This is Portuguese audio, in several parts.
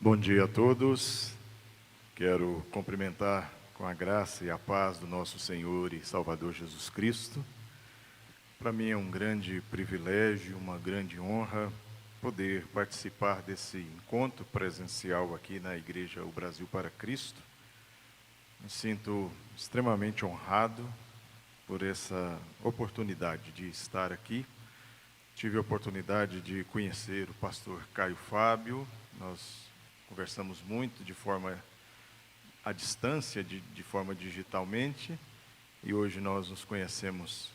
Bom dia a todos. Quero cumprimentar com a graça e a paz do nosso Senhor e Salvador Jesus Cristo. Para mim é um grande privilégio, uma grande honra poder participar desse encontro presencial aqui na Igreja O Brasil para Cristo. Me sinto extremamente honrado por essa oportunidade de estar aqui. Tive a oportunidade de conhecer o pastor Caio Fábio. Nós conversamos muito de forma à distância, de forma digitalmente, e hoje nós nos conhecemos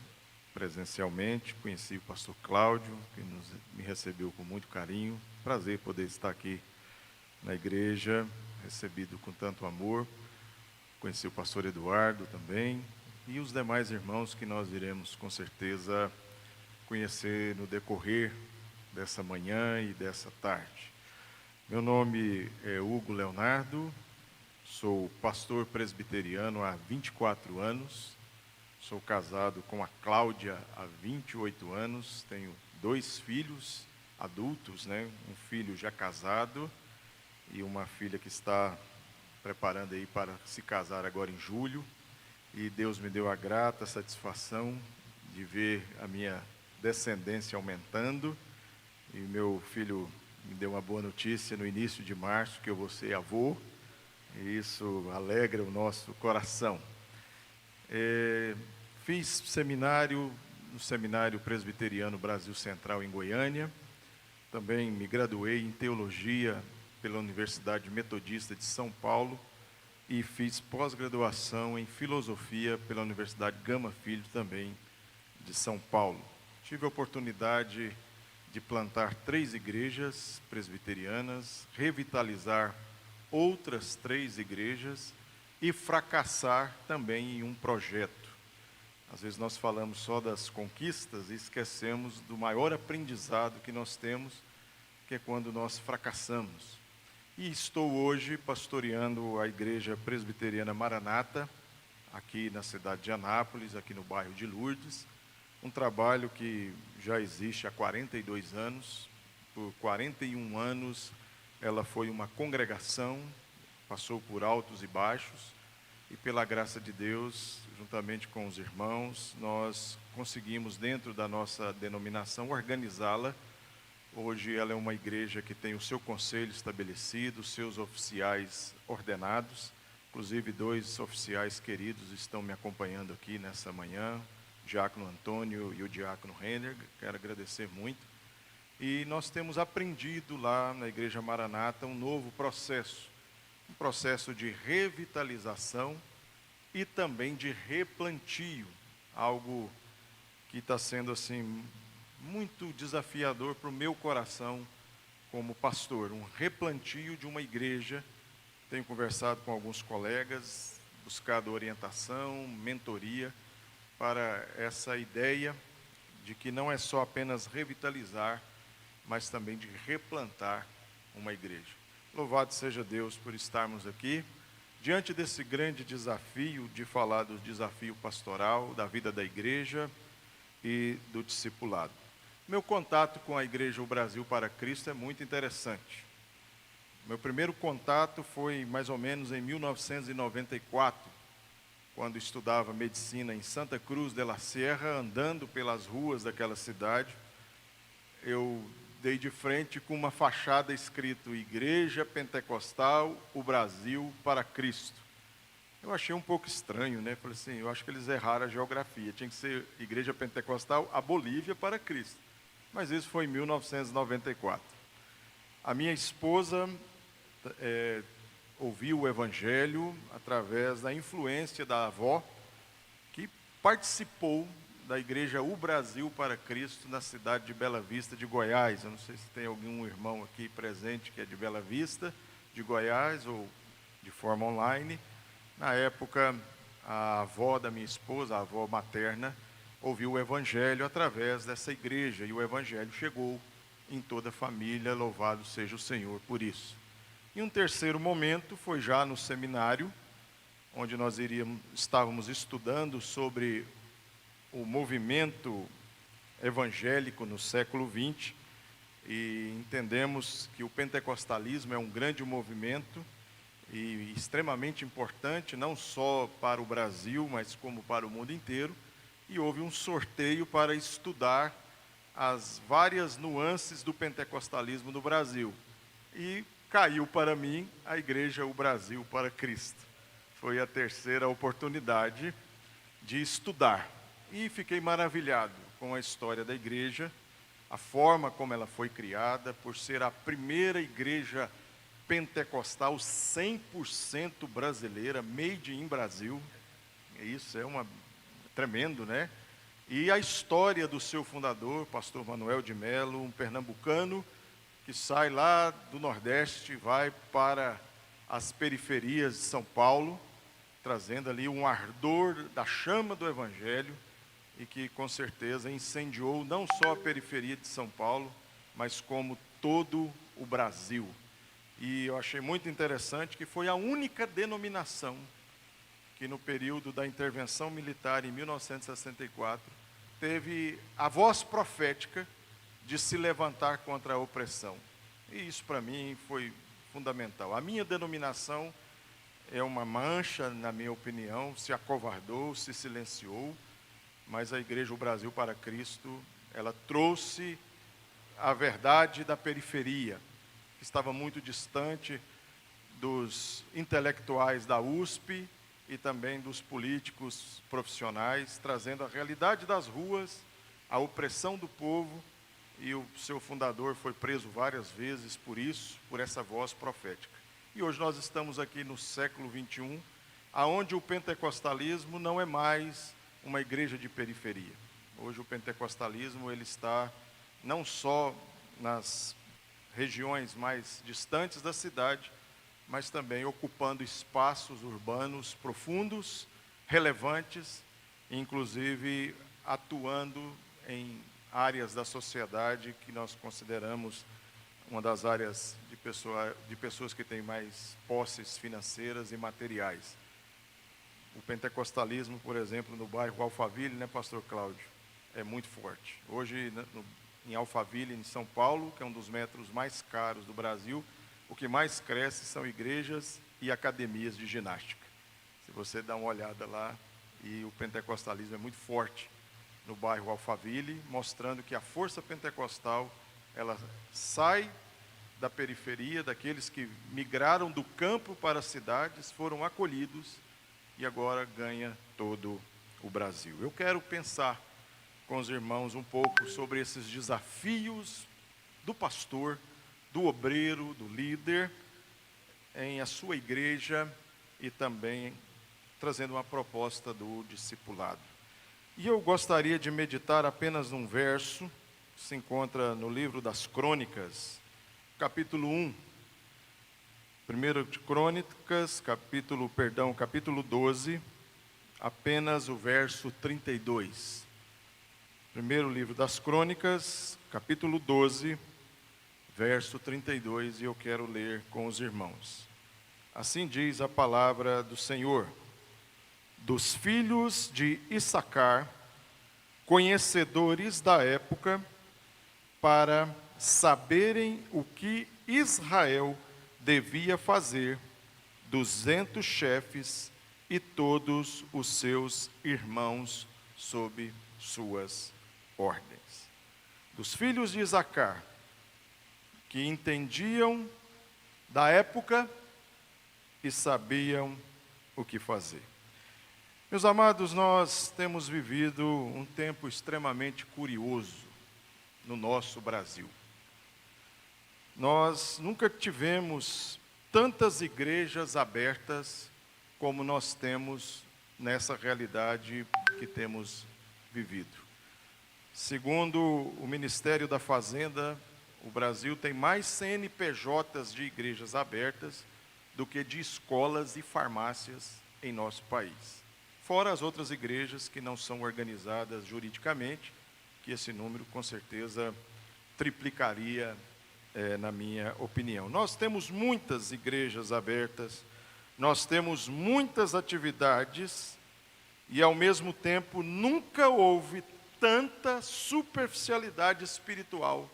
presencialmente. Conheci o pastor Cláudio, que me recebeu com muito carinho. Prazer poder estar aqui na igreja, recebido com tanto amor. Conheci o pastor Eduardo também, e os demais irmãos que nós iremos com certeza conhecer no decorrer dessa manhã e dessa tarde. Meu nome é Hugo Leonardo, sou pastor presbiteriano há 24 anos, sou casado com a Cláudia há 28 anos, tenho 2 filhos adultos, um filho já casado e uma filha que está preparando aí para se casar agora em julho, e Deus me deu a grata satisfação de ver a minha descendência aumentando, e meu filho me deu uma boa notícia no início de março, que eu vou ser avô, e isso alegra o nosso coração. Fiz seminário no Seminário Presbiteriano Brasil Central em Goiânia, também me graduei em Teologia pela Universidade Metodista de São Paulo, e fiz pós-graduação em Filosofia pela Universidade Gama Filho, também de São Paulo. Tive a oportunidade de plantar 3 igrejas presbiterianas, revitalizar outras 3 igrejas e fracassar também em um projeto. Às vezes nós falamos só das conquistas e esquecemos do maior aprendizado que nós temos, que é quando nós fracassamos. E estou hoje pastoreando a Igreja Presbiteriana Maranata, aqui na cidade de Anápolis, aqui no bairro de Lourdes, um trabalho que já existe há 42 anos. Por 41 anos ela foi uma congregação, passou por altos e baixos, e pela graça de Deus, juntamente com os irmãos, nós conseguimos, dentro da nossa denominação, organizá-la. Hoje ela é uma igreja que tem o seu conselho estabelecido, os seus oficiais ordenados. Inclusive 2 oficiais queridos estão me acompanhando aqui nessa manhã, o diácono Antônio e o diácono Renner. Quero agradecer muito. E nós temos aprendido lá na Igreja Maranata um novo processo, um processo de revitalização e também de replantio, algo que está sendo assim muito desafiador para o meu coração como pastor, um replantio de uma igreja. Tenho conversado com alguns colegas, buscado orientação, mentoria, para essa ideia de que não é só apenas revitalizar, mas também de replantar uma igreja. Louvado seja Deus por estarmos aqui, diante desse grande desafio de falar do desafio pastoral, da vida da igreja e do discipulado. Meu contato com a Igreja O Brasil para Cristo é muito interessante. Meu primeiro contato foi mais ou menos em 1994, quando estudava medicina em Santa Cruz de la Sierra, andando pelas ruas daquela cidade. Eu dei de frente com uma fachada escrito Igreja Pentecostal O Brasil para Cristo. Eu achei um pouco estranho, Falei assim, eu acho que eles erraram a geografia, tinha que ser Igreja Pentecostal a Bolívia para Cristo. Mas isso foi em 1994. A minha esposa ouviu o Evangelho através da influência da avó, que participou da Igreja O Brasil para Cristo na cidade de Bela Vista de Goiás. Eu não sei se tem algum irmão aqui presente que é de Bela Vista de Goiás ou de forma online. Na época, a avó da minha esposa, a avó materna, ouviu o Evangelho através dessa igreja, e o Evangelho chegou em toda a família. Louvado seja o Senhor por isso. E um terceiro momento foi já no seminário, onde nós estávamos estudando sobre o movimento evangélico no século XX. e entendemos que o pentecostalismo é um grande movimento e extremamente importante, não só para o Brasil, mas como para o mundo inteiro. E houve um sorteio para estudar as várias nuances do pentecostalismo no Brasil. E caiu para mim a Igreja O Brasil para Cristo. Foi a terceira oportunidade de estudar. E fiquei maravilhado com a história da igreja, a forma como ela foi criada, por ser a primeira igreja pentecostal 100% brasileira, made in Brasil. Isso é tremendo, né? E a história do seu fundador, pastor Manuel de Melo, um pernambucano que sai lá do Nordeste, vai para as periferias de São Paulo, trazendo ali um ardor da chama do Evangelho, e que com certeza incendiou não só a periferia de São Paulo, mas como todo o Brasil. E eu achei muito interessante que foi a única denominação que no período da intervenção militar em 1964, teve a voz profética de se levantar contra a opressão. E isso para mim foi fundamental. A minha denominação é uma mancha, na minha opinião, se acovardou, se silenciou, mas a Igreja O Brasil para Cristo, ela trouxe a verdade da periferia, que estava muito distante dos intelectuais da USP e também dos políticos profissionais, trazendo a realidade das ruas, a opressão do povo, e o seu fundador foi preso várias vezes por isso, por essa voz profética. E hoje nós estamos aqui no século XXI, aonde o pentecostalismo não é mais uma igreja de periferia. Hoje o pentecostalismo ele está não só nas regiões mais distantes da cidade, mas também ocupando espaços urbanos profundos, relevantes, inclusive atuando em áreas da sociedade que nós consideramos uma das áreas de pessoas que têm mais posses financeiras e materiais. O pentecostalismo, por exemplo, no bairro Alphaville, né, pastor Cláudio, é muito forte. Hoje, em Alphaville, em São Paulo, que é um dos metros mais caros do Brasil, o que mais cresce são igrejas e academias de ginástica. Se você dá uma olhada lá, e o pentecostalismo é muito forte no bairro Alphaville, mostrando que a força pentecostal, ela sai da periferia, daqueles que migraram do campo para as cidades, foram acolhidos e agora ganha todo o Brasil. Eu quero pensar com os irmãos um pouco sobre esses desafios do pastor, do obreiro, do líder, em a sua igreja e também trazendo uma proposta do discipulado. E eu gostaria de meditar apenas num verso, que se encontra no livro das Crônicas, capítulo 1. 1 de Crônicas, capítulo 12, apenas o verso 32. Primeiro livro das Crônicas, capítulo 12, verso 32, e eu quero ler com os irmãos. Assim diz a palavra do Senhor: dos filhos de Issacar, conhecedores da época, para saberem o que Israel devia fazer, 200 chefes e todos os seus irmãos sob suas ordens. Dos filhos de Issacar, que entendiam da época e sabiam o que fazer. Meus amados, nós temos vivido um tempo extremamente curioso no nosso Brasil. Nós nunca tivemos tantas igrejas abertas como nós temos nessa realidade que temos vivido. Segundo o Ministério da Fazenda, o Brasil tem mais CNPJs de igrejas abertas do que de escolas e farmácias em nosso país. Fora as outras igrejas que não são organizadas juridicamente, que esse número com certeza triplicaria, na minha opinião. Nós temos muitas igrejas abertas, nós temos muitas atividades e, ao mesmo tempo, nunca houve tanta superficialidade espiritual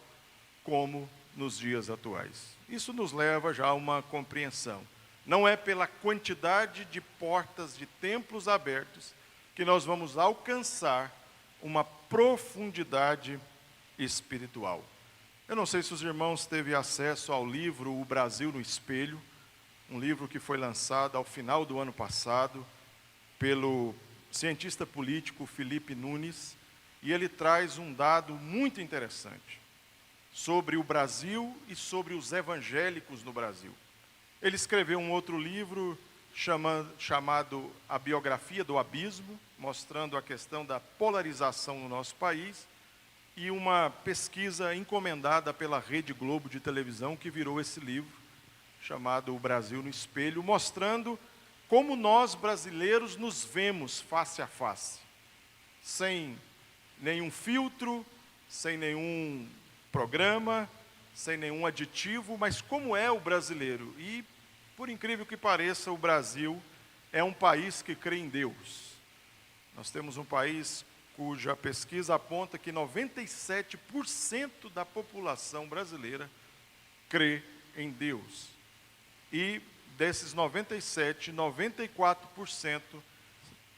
como nos dias atuais. Isso nos leva já a uma compreensão. Não é pela quantidade de portas de templos abertos que nós vamos alcançar uma profundidade espiritual. Eu não sei se os irmãos teve acesso ao livro O Brasil no Espelho, um livro que foi lançado ao final do ano passado pelo cientista político Felipe Nunes, e ele traz um dado muito interessante sobre o Brasil e sobre os evangélicos no Brasil. Ele escreveu um outro livro chamado A Biografia do Abismo, mostrando a questão da polarização no nosso país, e uma pesquisa encomendada pela Rede Globo de televisão, que virou esse livro, chamado O Brasil no Espelho, mostrando como nós brasileiros nos vemos face a face, sem nenhum filtro, sem nenhum programa, sem nenhum aditivo, mas como é o brasileiro. E, por incrível que pareça, o Brasil é um país que crê em Deus. Nós temos um país cuja pesquisa aponta que 97% da população brasileira crê em Deus. E desses 97, 94%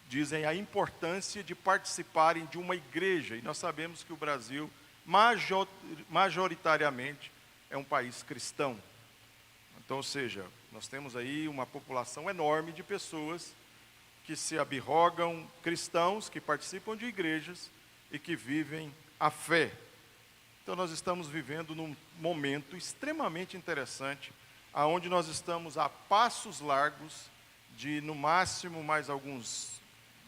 dizem a importância de participarem de uma igreja. E nós sabemos que o Brasil, majoritariamente, é um país cristão. Então, ou seja, nós temos aí uma população enorme de pessoas que se abirrogam cristãos, que participam de igrejas e que vivem a fé. Então, nós estamos vivendo num momento extremamente interessante, aonde nós estamos a passos largos de, no máximo, mais alguns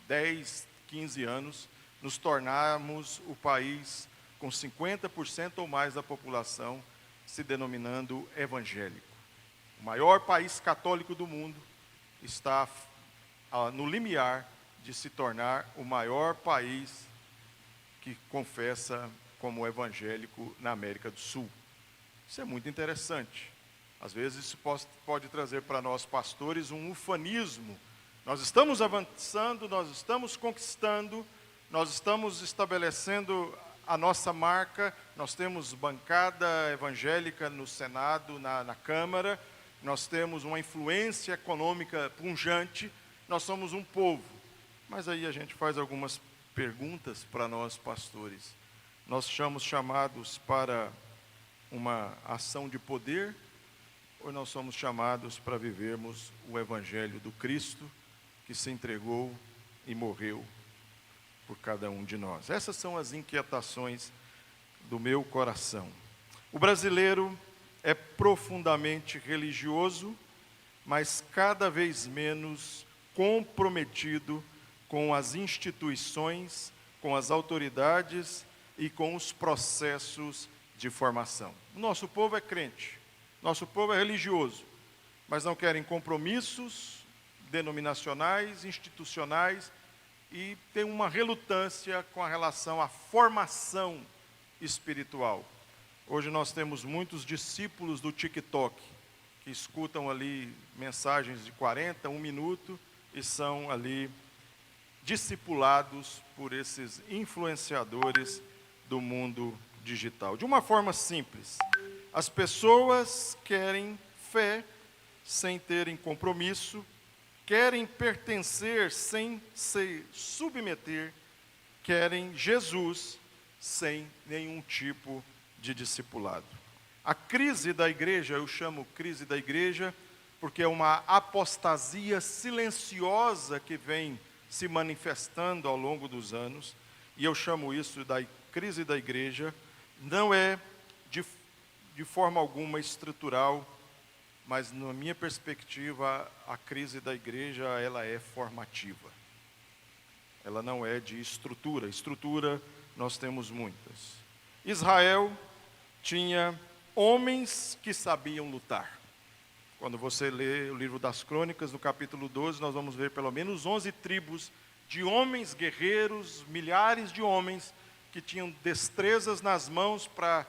10, 15 anos, nos tornarmos o país com 50% ou mais da população se denominando evangélico. O maior país católico do mundo está no limiar de se tornar o maior país que confessa como evangélico na América do Sul. Isso é muito interessante. Às vezes isso pode trazer para nós pastores um ufanismo. Nós estamos avançando, nós estamos conquistando, nós estamos estabelecendo a nossa marca, nós temos bancada evangélica no Senado, na Câmara, nós temos uma influência econômica pungente, nós somos um povo. Mas aí a gente faz algumas perguntas para nós pastores. Nós somos chamados para uma ação de poder, ou nós somos chamados para vivermos o Evangelho do Cristo, que se entregou e morreu por cada um de nós? Essas são as inquietações do meu coração. O brasileiro é profundamente religioso, mas cada vez menos comprometido com as instituições, com as autoridades e com os processos de formação. O nosso povo é crente, nosso povo é religioso, mas não querem compromissos denominacionais, institucionais, e tem uma relutância com a relação à formação espiritual. Hoje nós temos muitos discípulos do TikTok, que escutam ali mensagens de 40, 1 minuto, e são ali discipulados por esses influenciadores do mundo digital. De uma forma simples, as pessoas querem fé sem terem compromisso, querem pertencer sem se submeter, querem Jesus sem nenhum tipo de discipulado. A crise da igreja, eu chamo crise da igreja, porque é uma apostasia silenciosa que vem se manifestando ao longo dos anos, e eu chamo isso da crise da igreja. Não é de forma alguma estrutural, mas na minha perspectiva, a crise da igreja, ela é formativa. Ela não é de estrutura. Estrutura nós temos muitas. Israel tinha homens que sabiam lutar. Quando você lê o livro das Crônicas, no capítulo 12, nós vamos ver pelo menos 11 tribos de homens guerreiros, milhares de homens que tinham destrezas nas mãos para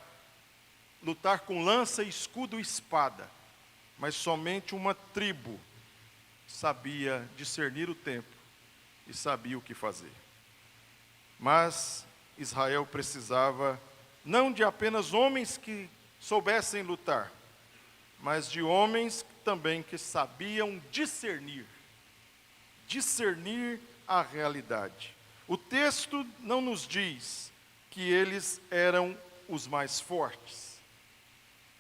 lutar com lança, escudo e espada. Mas somente uma tribo sabia discernir o tempo e sabia o que fazer. Mas Israel precisava não de apenas homens que soubessem lutar, mas de homens também que sabiam discernir a realidade. O texto não nos diz que eles eram os mais fortes.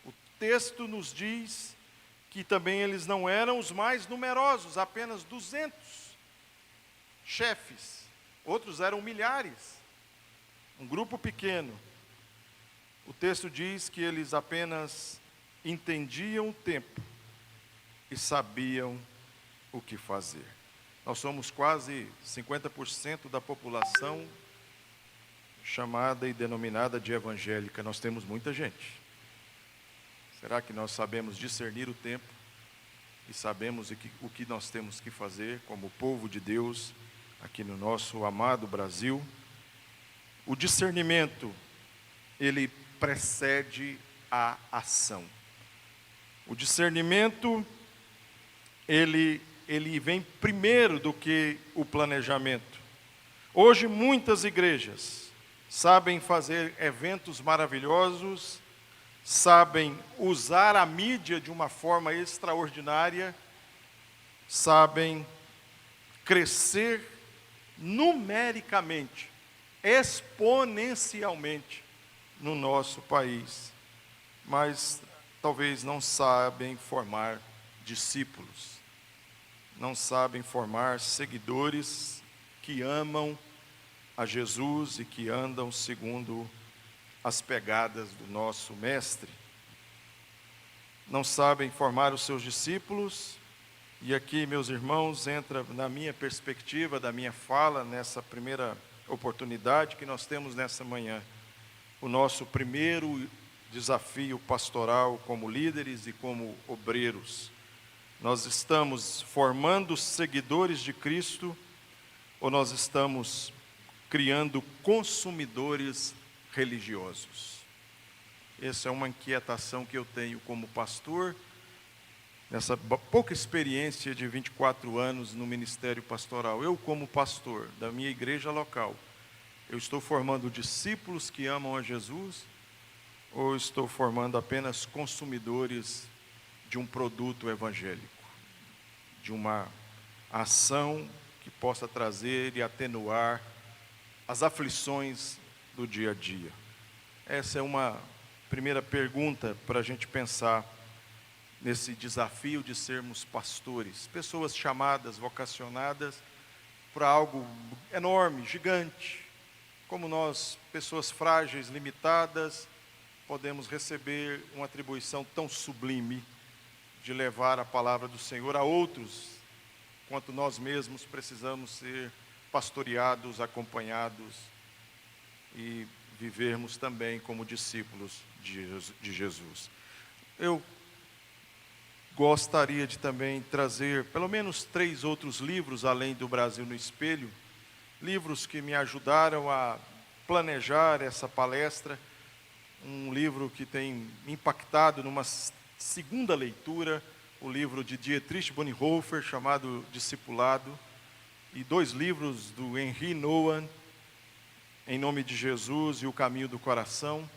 O texto nos diz que também eles não eram os mais numerosos, apenas 200 chefes. Outros eram milhares, um grupo pequeno. O texto diz que eles apenas entendiam o tempo e sabiam o que fazer. Nós somos quase 50% da população chamada e denominada de evangélica. Nós temos muita gente. Será que nós sabemos discernir o tempo e sabemos o que nós temos que fazer como povo de Deus aqui no nosso amado Brasil? O discernimento, ele precede a ação. O discernimento, ele vem primeiro do que o planejamento. Hoje muitas igrejas sabem fazer eventos maravilhosos, sabem usar a mídia de uma forma extraordinária, sabem crescer numericamente, exponencialmente no nosso país, mas talvez não sabem formar discípulos, não sabem formar seguidores que amam a Jesus e que andam segundo as pegadas do nosso Mestre. Não sabem formar os seus discípulos, e aqui, meus irmãos, entra na minha perspectiva, da minha fala, nessa primeira oportunidade que nós temos nessa manhã, o nosso primeiro desafio pastoral como líderes e como obreiros. Nós estamos formando seguidores de Cristo ou nós estamos criando consumidores religiosos? Essa é uma inquietação que eu tenho como pastor, nessa pouca experiência de 24 anos no ministério pastoral. Eu, como pastor da minha igreja local, eu estou formando discípulos que amam a Jesus ou estou formando apenas consumidores de um produto evangélico, de uma ação que possa trazer e atenuar as aflições do dia a dia? Essa é uma primeira pergunta para a gente pensar nesse desafio de sermos pastores, pessoas chamadas, vocacionadas para algo enorme, gigante. Como nós, pessoas frágeis, limitadas, podemos receber uma atribuição tão sublime de levar a palavra do Senhor a outros, quanto nós mesmos precisamos ser pastoreados, acompanhados e vivermos também como discípulos de Jesus. Eu gostaria de também trazer pelo menos 3 outros livros, além do Brasil no Espelho, livros que me ajudaram a planejar essa palestra. Um livro que tem me impactado numa segunda leitura, o livro de Dietrich Bonhoeffer, chamado Discipulado, e 2 livros do Henri Nouwen, Em Nome de Jesus e O Caminho do Coração,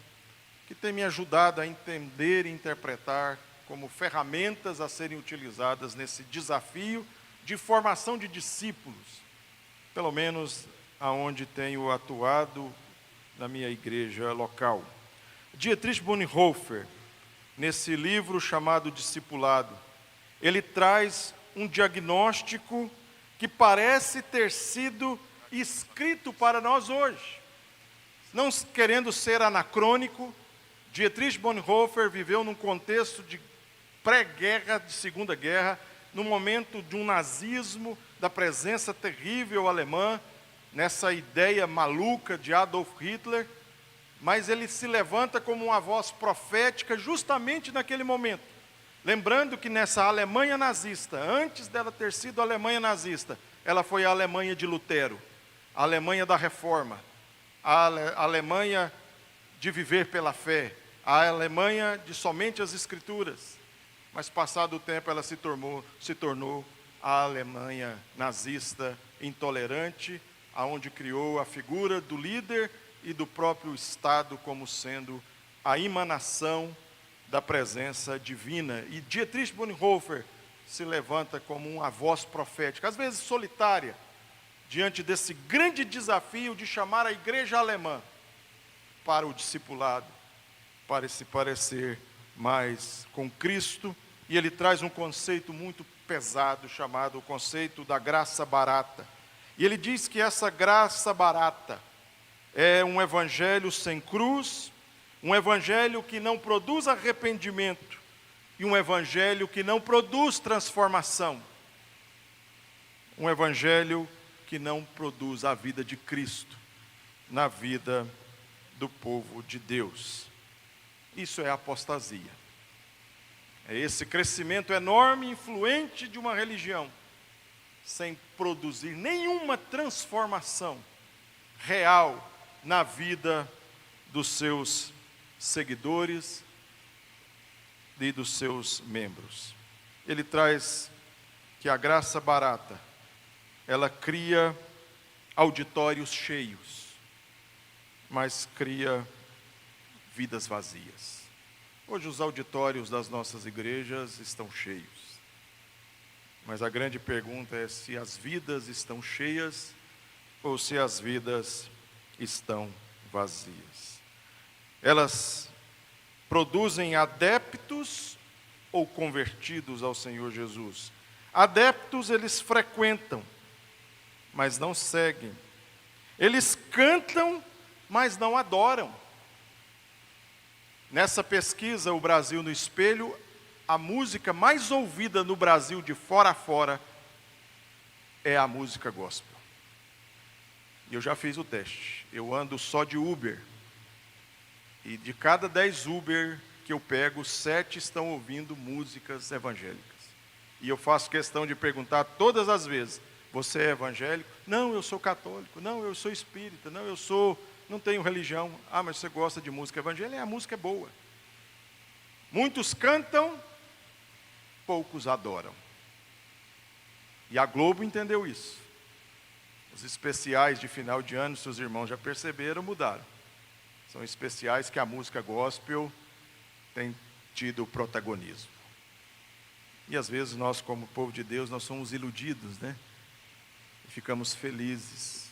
que tem me ajudado a entender e interpretar como ferramentas a serem utilizadas nesse desafio de formação de discípulos, pelo menos aonde tenho atuado na minha igreja local. Dietrich Bonhoeffer, nesse livro chamado Discipulado, ele traz um diagnóstico que parece ter sido escrito para nós hoje. Não querendo ser anacrônico, Dietrich Bonhoeffer viveu num contexto de pré-guerra, de Segunda Guerra, no momento de um nazismo, da presença terrível alemã, nessa ideia maluca de Adolf Hitler, mas ele se levanta como uma voz profética justamente naquele momento. Lembrando que nessa Alemanha nazista, antes dela ter sido a Alemanha nazista, ela foi a Alemanha de Lutero, a Alemanha da Reforma, a Alemanha de viver pela fé, a Alemanha de somente as Escrituras. Mas passado o tempo ela se tornou a Alemanha nazista intolerante, aonde criou a figura do líder e do próprio Estado como sendo a emanação da presença divina. E Dietrich Bonhoeffer se levanta como uma voz profética, às vezes solitária, diante desse grande desafio de chamar a igreja alemã para o discipulado, para se parecer mais com Cristo. E ele traz um conceito muito pesado, chamado o conceito da graça barata. E ele diz que essa graça barata é um evangelho sem cruz, um evangelho que não produz arrependimento e um evangelho que não produz transformação. Um evangelho que não produz a vida de Cristo na vida do povo de Deus. Isso é apostasia. É esse crescimento enorme e influente de uma religião sem produzir nenhuma transformação real na vida dos seus seguidores e dos seus membros. Ele traz que a graça barata, ela cria auditórios cheios, mas cria vidas vazias. Hoje os auditórios das nossas igrejas estão cheios, mas a grande pergunta é se as vidas estão cheias ou se as vidas estão vazias. Elas produzem adeptos ou convertidos ao Senhor Jesus. Adeptos eles frequentam, mas não seguem. Eles cantam, mas não adoram. Nessa pesquisa, o Brasil no Espelho, a música mais ouvida no Brasil de fora a fora é a música gospel. E eu já fiz o teste. Eu ando só de Uber. E de cada 10 Uber que eu pego, 7 estão ouvindo músicas evangélicas. E eu faço questão de perguntar todas as vezes: você é evangélico? Não, eu sou católico. Não, eu sou espírita. Não, não tenho religião. Ah, mas você gosta de música evangélica? A música é boa. Muitos cantam, poucos adoram. E a Globo entendeu isso. Os especiais de final de ano, seus irmãos já perceberam, mudaram. São especiais que a música gospel tem tido protagonismo. E às vezes nós, como povo de Deus, nós somos iludidos, né? E ficamos felizes.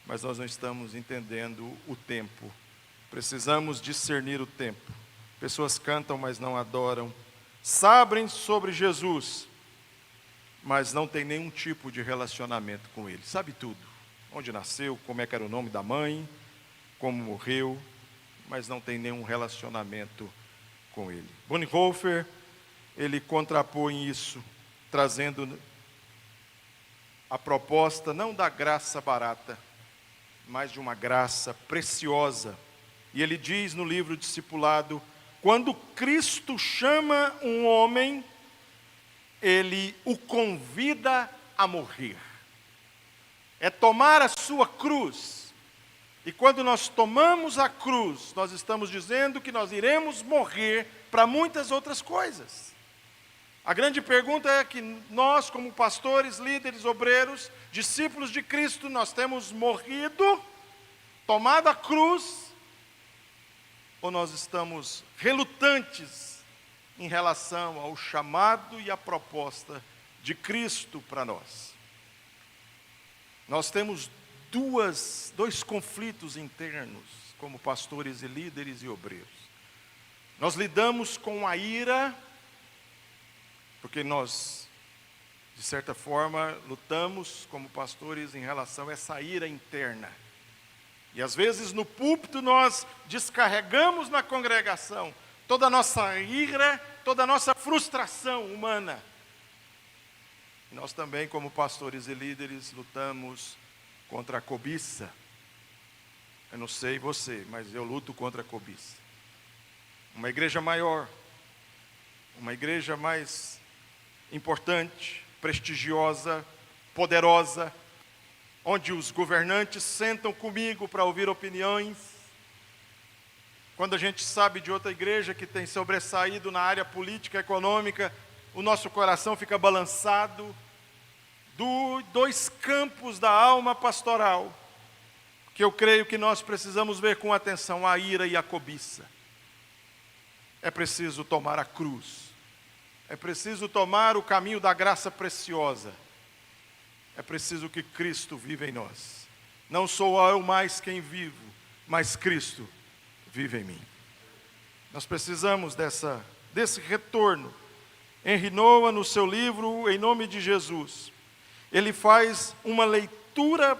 Mas nós não estamos entendendo o tempo. Precisamos discernir o tempo. Pessoas cantam, mas não adoram. Sabem sobre Jesus, mas não tem nenhum tipo de relacionamento com Ele. Sabe tudo. Onde nasceu, como é que era o nome da mãe, como morreu, mas não tem nenhum relacionamento com Ele. Bonhoeffer, ele contrapõe isso, trazendo a proposta não da graça barata, mas de uma graça preciosa. E ele diz no livro Discipulado: quando Cristo chama um homem, Ele o convida a morrer. É tomar a sua cruz. E quando nós tomamos a cruz, nós estamos dizendo que nós iremos morrer para muitas outras coisas. A grande pergunta é que nós, como pastores, líderes, obreiros, discípulos de Cristo, nós temos morrido, tomado a cruz, ou nós estamos relutantes em relação ao chamado e à proposta de Cristo para nós? Nós temos dois conflitos internos, como pastores e líderes e obreiros. Nós lidamos com a ira, porque nós, de certa forma, lutamos como pastores em relação a essa ira interna. E às vezes no púlpito nós descarregamos na congregação toda a nossa ira, toda a nossa frustração humana. Nós também, como pastores e líderes, lutamos contra a cobiça. Eu não sei você, mas eu luto contra a cobiça. Uma igreja maior, uma igreja mais importante, prestigiosa, poderosa, onde os governantes sentam comigo para ouvir opiniões. Quando a gente sabe de outra igreja que tem sobressaído na área política, econômica, o nosso coração fica balançado. Dois campos da alma pastoral, que eu creio que nós precisamos ver com atenção: a ira e a cobiça. é preciso tomar a cruz. É preciso tomar o caminho da graça preciosa. É preciso que Cristo viva em nós. Não sou eu mais quem vivo, mas Cristo vive em mim. Nós precisamos desse retorno. Henry Nouwen, no seu livro Em Nome de Jesus, ele faz uma leitura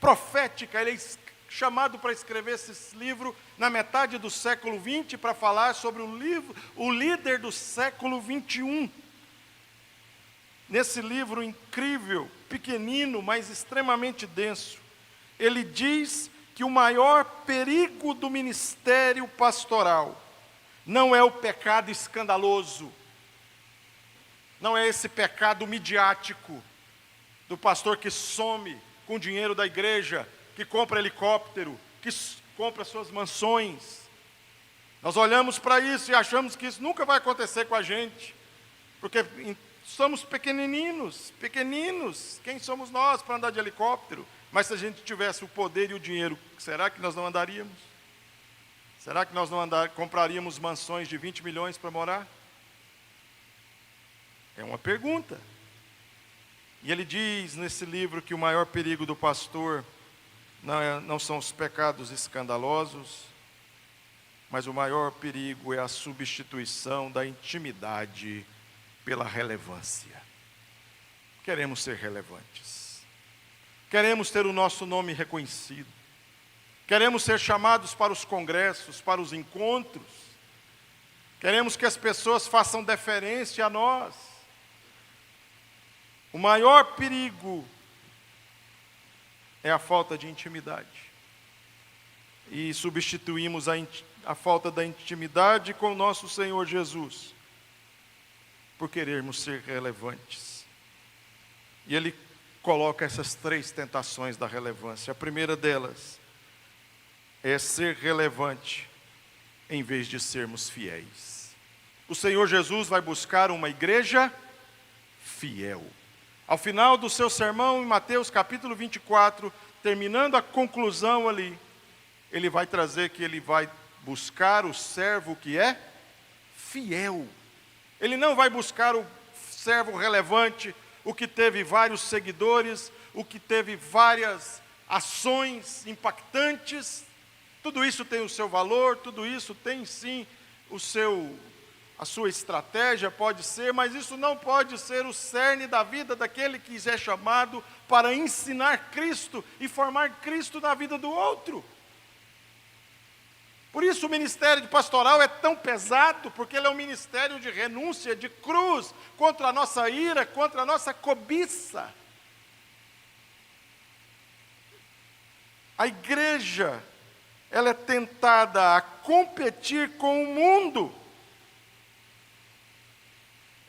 profética. Ele é chamado para escrever esse livro na metade do século XX, para falar sobre o líder do século XXI. Nesse livro incrível, pequenino, mas extremamente denso, ele diz que o maior perigo do ministério pastoral não é o pecado escandaloso, não é esse pecado midiático do pastor que some com o dinheiro da igreja, que compra helicóptero, que compra suas mansões. Nós olhamos para isso e achamos que isso nunca vai acontecer com a gente, porque somos pequeninos, quem somos nós para andar de helicóptero? Mas se a gente tivesse o poder e o dinheiro, será que nós não andaríamos? Será que nós não compraríamos mansões de 20 milhões para morar? É uma pergunta. E ele diz nesse livro que o maior perigo do pastor não são os pecados escandalosos, mas o maior perigo é a substituição da intimidade pela relevância. Queremos ser relevantes. Queremos ter o nosso nome reconhecido. Queremos ser chamados para os congressos, para os encontros. Queremos que as pessoas façam deferência a nós. O maior perigo é a falta de intimidade. E substituímos a falta da intimidade com o nosso Senhor Jesus, por querermos ser relevantes. E ele coloca essas 3 tentações da relevância. A primeira delas é ser relevante em vez de sermos fiéis. O Senhor Jesus vai buscar uma igreja fiel. Ao final do seu sermão, em Mateus capítulo 24, terminando a conclusão ali, ele vai trazer que ele vai buscar o servo que é fiel. Ele não vai buscar o servo relevante, o que teve vários seguidores, o que teve várias ações impactantes. Tudo isso tem o seu valor, tudo isso tem sim a sua estratégia, pode ser, mas isso não pode ser o cerne da vida daquele que é chamado para ensinar Cristo e formar Cristo na vida do outro. Por isso o ministério pastoral é tão pesado, porque ele é um ministério de renúncia, de cruz, contra a nossa ira, contra a nossa cobiça. A igreja, ela é tentada a competir com o mundo.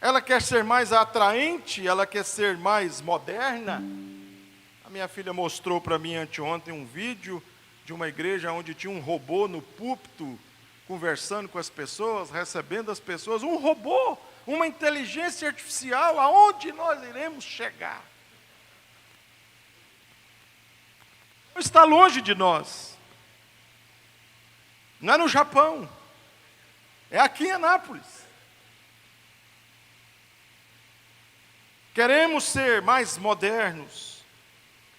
Ela quer ser mais atraente, ela quer ser mais moderna. A minha filha mostrou para mim anteontem um vídeo de uma igreja onde tinha um robô no púlpito, conversando com as pessoas, recebendo as pessoas. Um robô, uma inteligência artificial, aonde nós iremos chegar? Está longe de nós. Não é no Japão, é aqui em Anápolis. Queremos ser mais modernos,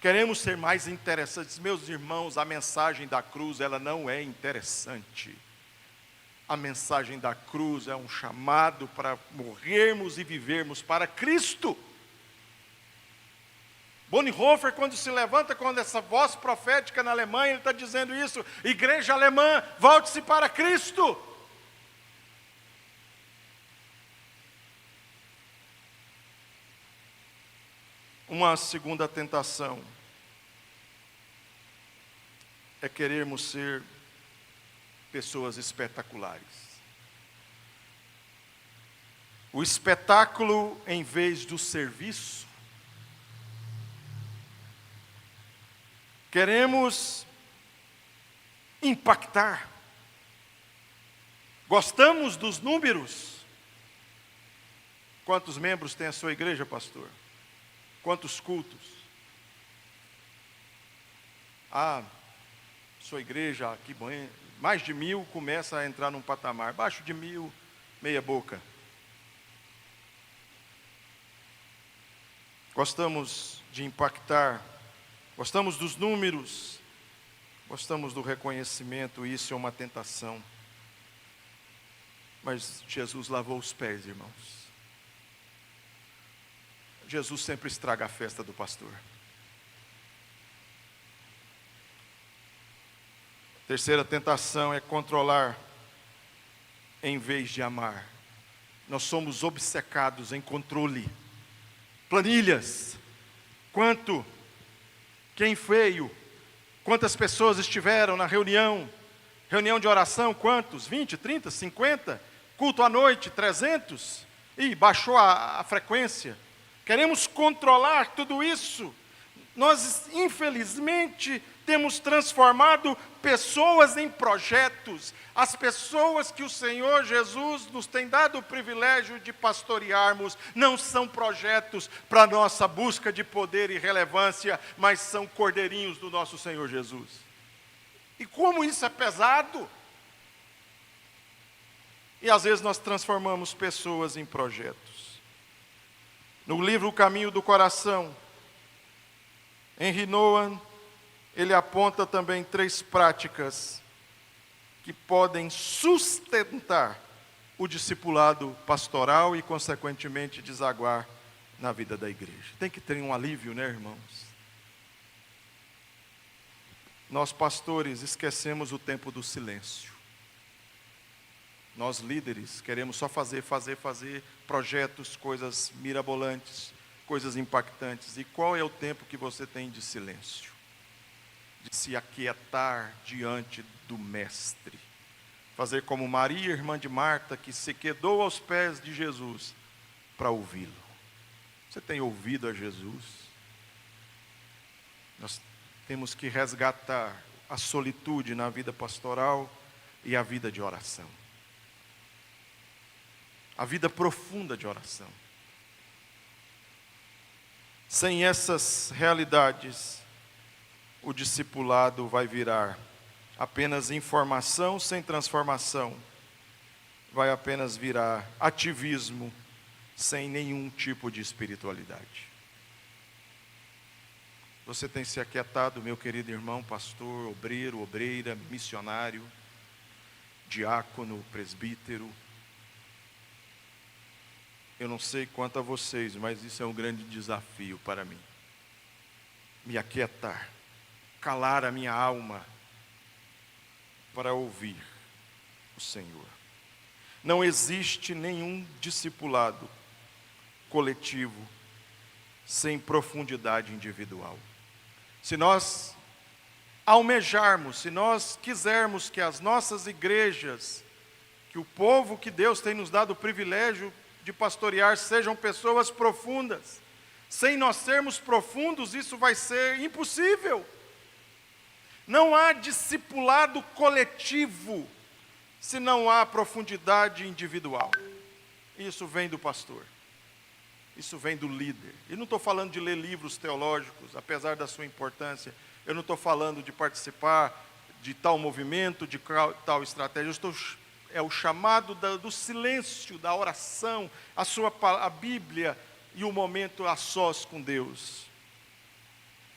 queremos ser mais interessantes. Meus irmãos, a mensagem da cruz, ela não é interessante. A mensagem da cruz é um chamado para morrermos e vivermos para Cristo. Bonhoeffer, quando se levanta com essa voz profética na Alemanha, ele está dizendo isso: igreja alemã, volte-se para Cristo. Uma segunda tentação é querermos ser pessoas espetaculares. O espetáculo em vez do serviço. Queremos impactar. Gostamos dos números. Quantos membros tem a sua igreja, pastor? Quantos cultos? Sua igreja, que Mais de 1.000 começa a entrar num patamar. Abaixo de 1.000, meia boca. Gostamos de impactar, gostamos dos números, gostamos do reconhecimento, isso é uma tentação. Mas Jesus lavou os pés, irmãos. Jesus sempre estraga a festa do pastor. Terceira tentação é controlar em vez de amar. Nós somos obcecados em controle. Planilhas. Quanto? Quem veio? Quantas pessoas estiveram na reunião? Reunião de oração, quantos? 20, 30, 50? Culto à noite, 300? Ih, baixou a frequência. Queremos controlar tudo isso. Nós, infelizmente, temos transformado pessoas em projetos. As pessoas que o Senhor Jesus nos tem dado o privilégio de pastorearmos não são projetos para nossa busca de poder e relevância, mas são cordeirinhos do nosso Senhor Jesus. E como isso é pesado! E às vezes nós transformamos pessoas em projetos. No livro O Caminho do Coração, Henry Nouwen, ele aponta também 3 práticas que podem sustentar o discipulado pastoral e, consequentemente, desaguar na vida da igreja. Tem que ter um alívio, né, irmãos? Nós, pastores, esquecemos o tempo do silêncio. Nós, líderes, queremos só fazer projetos, coisas mirabolantes, coisas impactantes. E qual é o tempo que você tem de silêncio? De se aquietar diante do Mestre. Fazer como Maria, irmã de Marta, que se quedou aos pés de Jesus para ouvi-lo. Você tem ouvido a Jesus? Nós temos que resgatar a solitude na vida pastoral e a vida de oração. A vida profunda de oração. Sem essas realidades, o discipulado vai virar apenas informação sem transformação. Vai apenas virar ativismo sem nenhum tipo de espiritualidade. Você tem se aquietado, meu querido irmão, pastor, obreiro, obreira, missionário, diácono, presbítero? Eu não sei quanto a vocês, mas isso é um grande desafio para mim. Me aquietar, calar a minha alma para ouvir o Senhor. Não existe nenhum discipulado coletivo sem profundidade individual. Se nós almejarmos, se nós quisermos que as nossas igrejas, que o povo que Deus tem nos dado o privilégio de pastorear sejam pessoas profundas, sem nós sermos profundos, isso vai ser impossível. Não há discipulado coletivo se não há profundidade individual. Isso vem do pastor. Isso vem do líder. E não estou falando de ler livros teológicos, apesar da sua importância. Eu não estou falando de participar de tal movimento, de tal estratégia. É o chamado do silêncio, da oração, a Bíblia e o momento a sós com Deus.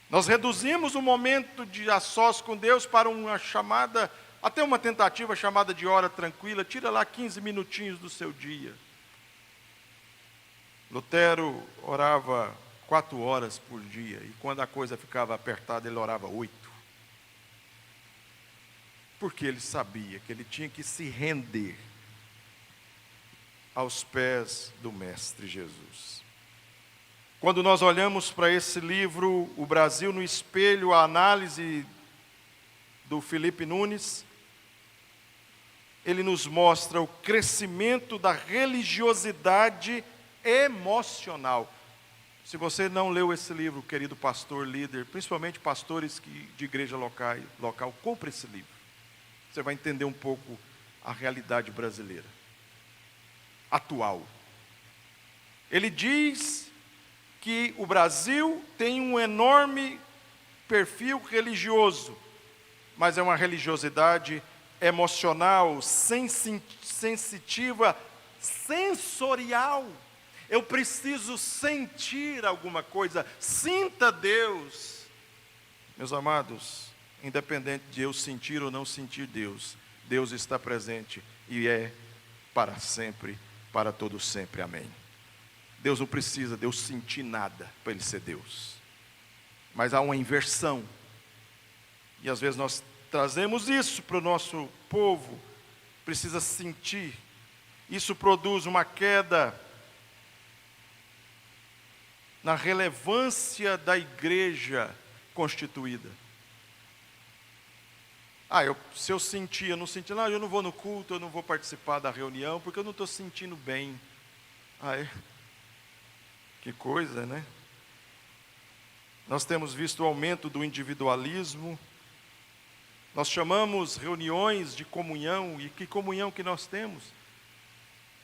Nós reduzimos o momento de a sós com Deus para uma chamada, até uma tentativa chamada de hora tranquila. Tira lá 15 minutinhos do seu dia. Lutero orava 4 horas por dia, e quando a coisa ficava apertada, ele orava 8. Porque ele sabia que ele tinha que se render aos pés do Mestre Jesus. Quando nós olhamos para esse livro, O Brasil no Espelho, a análise do Felipe Nunes, ele nos mostra o crescimento da religiosidade emocional. Se você não leu esse livro, querido pastor, líder, principalmente pastores de igreja local, compre esse livro. Você vai entender um pouco a realidade brasileira, atual. Ele diz que o Brasil tem um enorme perfil religioso, mas é uma religiosidade emocional, sensitiva, sensorial. Eu preciso sentir alguma coisa. Sinta Deus. Meus amados, independente de eu sentir ou não sentir Deus, Deus está presente e é para sempre, para todo sempre. Amém. Deus não precisa de eu sentir nada para Ele ser Deus. Mas há uma inversão. E às vezes nós trazemos isso para o nosso povo. Precisa sentir. Isso produz uma queda na relevância da igreja constituída. Se eu sentir, eu não senti, não, eu não vou no culto, eu não vou participar da reunião, porque eu não estou sentindo bem. Que coisa, né? Nós temos visto o aumento do individualismo. Nós chamamos reuniões de comunhão, e que comunhão que nós temos?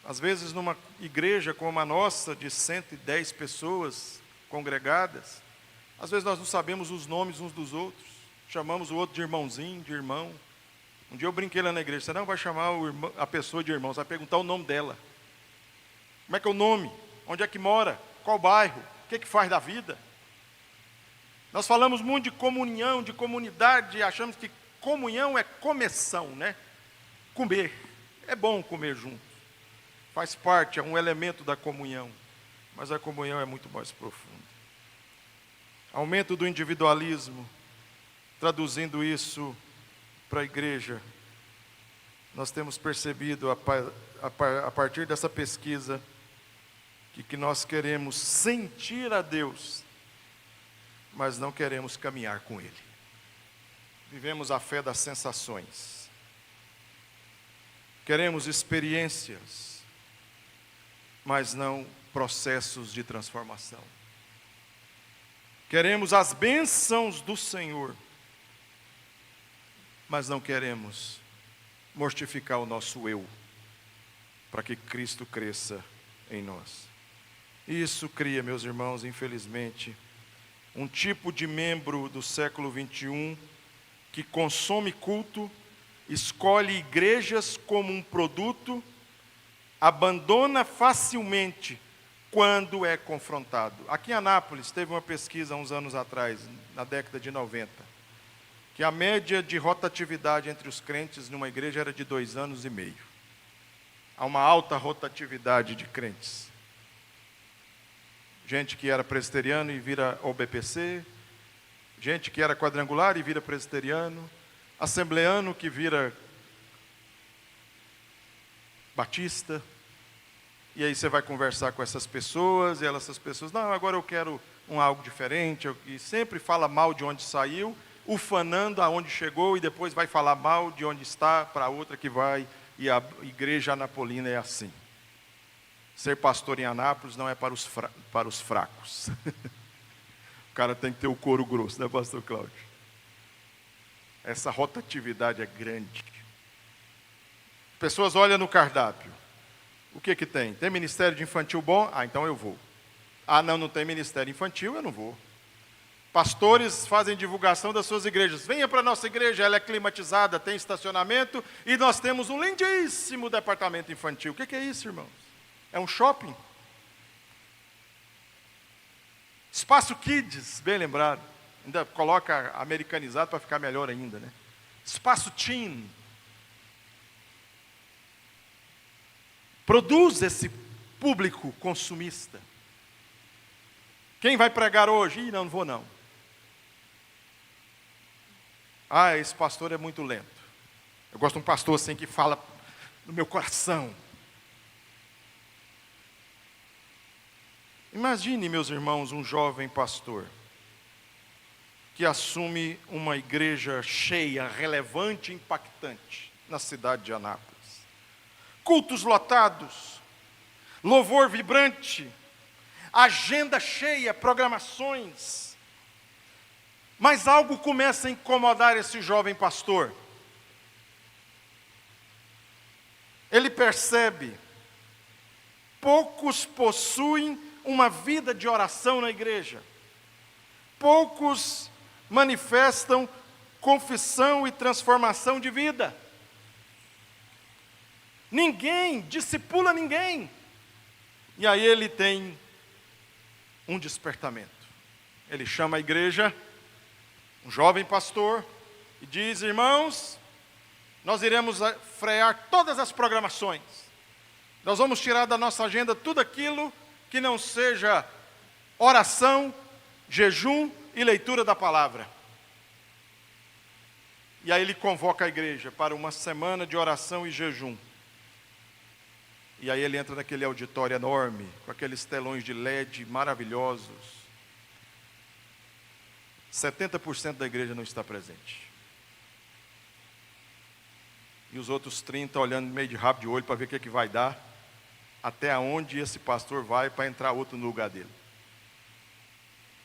Às vezes numa igreja como a nossa, de 110 pessoas congregadas, às vezes nós não sabemos os nomes uns dos outros, chamamos o outro de irmãozinho, de irmão. Um dia eu brinquei lá na igreja, você não vai chamar a pessoa de irmão, você vai perguntar o nome dela. Como é que é o nome? Onde é que mora? Qual bairro? O que faz da vida? Nós falamos muito de comunhão, de comunidade, achamos que comunhão é começão, né? Comer. É bom comer junto. Faz parte, é um elemento da comunhão. Mas a comunhão é muito mais profunda. Aumento do individualismo. Traduzindo isso para a igreja, nós temos percebido, a partir dessa pesquisa, que nós queremos sentir a Deus, mas não queremos caminhar com Ele. Vivemos a fé das sensações. Queremos experiências, mas não processos de transformação. Queremos as bênçãos do Senhor, mas não queremos mortificar o nosso eu, para que Cristo cresça em nós. E isso cria, meus irmãos, infelizmente, um tipo de membro do século 21 que consome culto, escolhe igrejas como um produto, abandona facilmente quando é confrontado. Aqui em Anápolis teve uma pesquisa há uns anos atrás, na década de 90, que a média de rotatividade entre os crentes numa igreja era de 2 anos e meio. Há uma alta rotatividade de crentes. Gente que era presbiteriano e vira OBPC, gente que era quadrangular e vira presbiteriano, assembleano que vira batista, e aí você vai conversar com essas pessoas, e essas pessoas, não, agora eu quero algo diferente, e sempre fala mal de onde saiu, ufanando aonde chegou, e depois vai falar mal de onde está para a outra que vai, e a igreja anapolina é assim. Ser pastor em Anápolis não é para os fracos. O cara tem que ter o couro grosso, né, pastor Cláudio? Essa rotatividade é grande. Pessoas olham no cardápio. O que tem? Tem ministério de infantil bom? Então eu vou. Não tem ministério infantil, eu não vou. Pastores fazem divulgação das suas igrejas. Venha para a nossa igreja, ela é climatizada, tem estacionamento, e nós temos um lindíssimo departamento infantil. O que é isso, irmãos? É um shopping? Espaço Kids, bem lembrado. Ainda coloca americanizado para ficar melhor ainda, né? Espaço Teen. Produz esse público consumista. Quem vai pregar hoje? Não vou não. Esse pastor é muito lento. Eu gosto de um pastor assim que fala no meu coração. Imagine, meus irmãos, um jovem pastor que assume uma igreja cheia, relevante e impactante na cidade de Anápolis. Cultos lotados, louvor vibrante, agenda cheia, programações. Mas algo começa a incomodar esse jovem pastor. Ele percebe, poucos possuem uma vida de oração na igreja. Poucos manifestam confissão e transformação de vida. Ninguém discipula ninguém. E aí ele tem um despertamento. Ele chama a igreja, um jovem pastor, e diz: irmãos, nós iremos frear todas as programações. Nós vamos tirar da nossa agenda tudo aquilo que não seja oração, jejum e leitura da palavra. E aí ele convoca a igreja para uma semana de oração e jejum. E aí ele entra naquele auditório enorme, com aqueles telões de LED maravilhosos. 70% da igreja não está presente. E os outros 30 olhando meio de rabo de olho para ver o que vai dar, até onde esse pastor vai para entrar outro no lugar dele.